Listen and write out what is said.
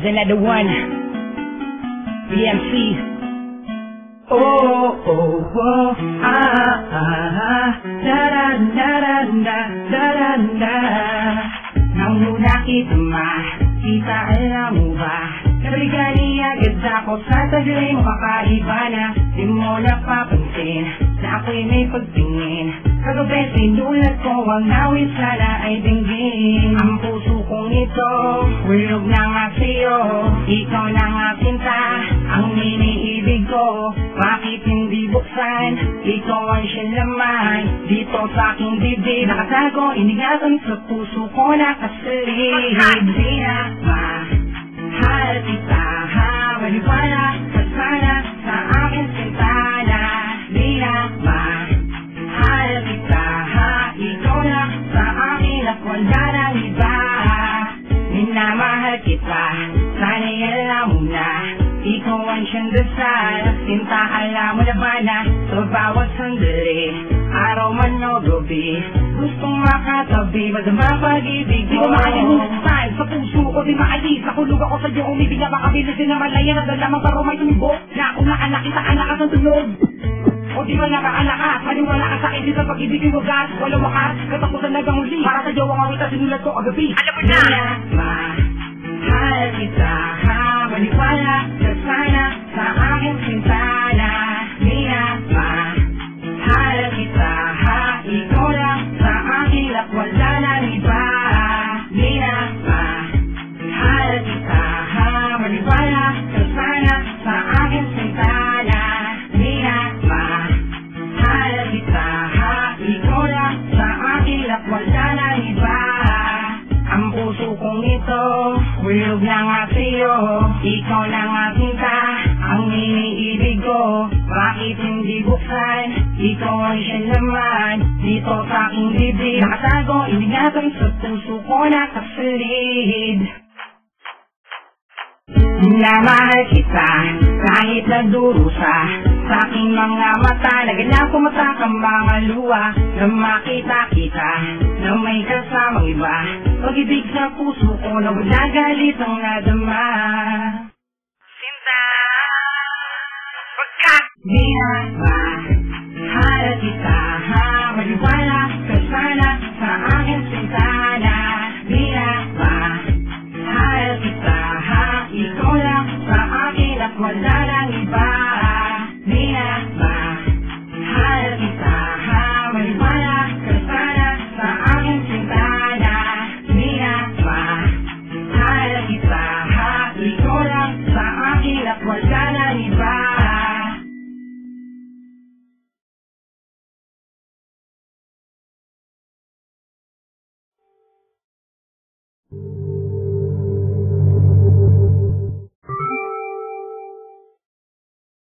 another one. BMC. Oh, oh, oh, da da da da da da da da. Nang una kita makita, alam mo ba? Nabigani agad ako sa taglay mo, kakaiba na. Di mo napapansin na ako'y may pagtingin. Kagabi sinulat ko ang nawit, sana ay dinggin. Ang puso kong ito, hulog na nga sa'yo. Ikaw na nga sinta, ang iniibig ko. Bakit hindi buksan? Ikaw ang siya naman. Dito sa aking bibig nakatago, iningatan sa puso ko nakasalid. Di na mahal kita, ha? Maniwala ka sana sa aking sintana. Di na mahal kita, ha? Ikaw na sa akin at wala nang iba. Minamahal kita, sana'y alam mo na. Ikaw ang siyang dasal, sinta alam mo na ba na sa bawat sandali, araw man o gabi, gustong makatabi, madama pag-ibig mo. Di ko maalimutan sa puso ko, di maalis. Nakulog ako sa'yo, umibig na makabilis din na malaya. Nagdalamang paro may tumibo na ako na anak kita, anak at ang tunog. O di ba nakaanak ka, maniwala ka sa'kin din sa pag-ibig yung wagas. Walang wakas, katapusan nagang uli. Para sa Diyawang awit at sinulat ko agabi. Alam mo na! Mahal kita, ha? Maniwala ka sana sa aking sintana. Di na mahal kita, ha? Ikaw lang sa akin at wala nang iba. Di na mahal kita, ha? Maniwala ka sana sa aking sintana. Di na mahal kita, ha? Ikaw lang sa akin at wala nang iba. Ang puso kong ito, hulog na nga sa'yo. Ikaw na nga sinta, ang iniibig ko. Bakit hindi buksan? Ikaw ang siya naman. Dito sa aking bibig nakatago, iningatan sa puso ko nakasalid. Minamahal kita, kahit nagdurusa sa aking mga mata. Naganap ko mata kang mga luha na makita kita na may kasamang iba. Pag-ibig sa puso ko na wala galit ang nadama. Sinta, pagkat di na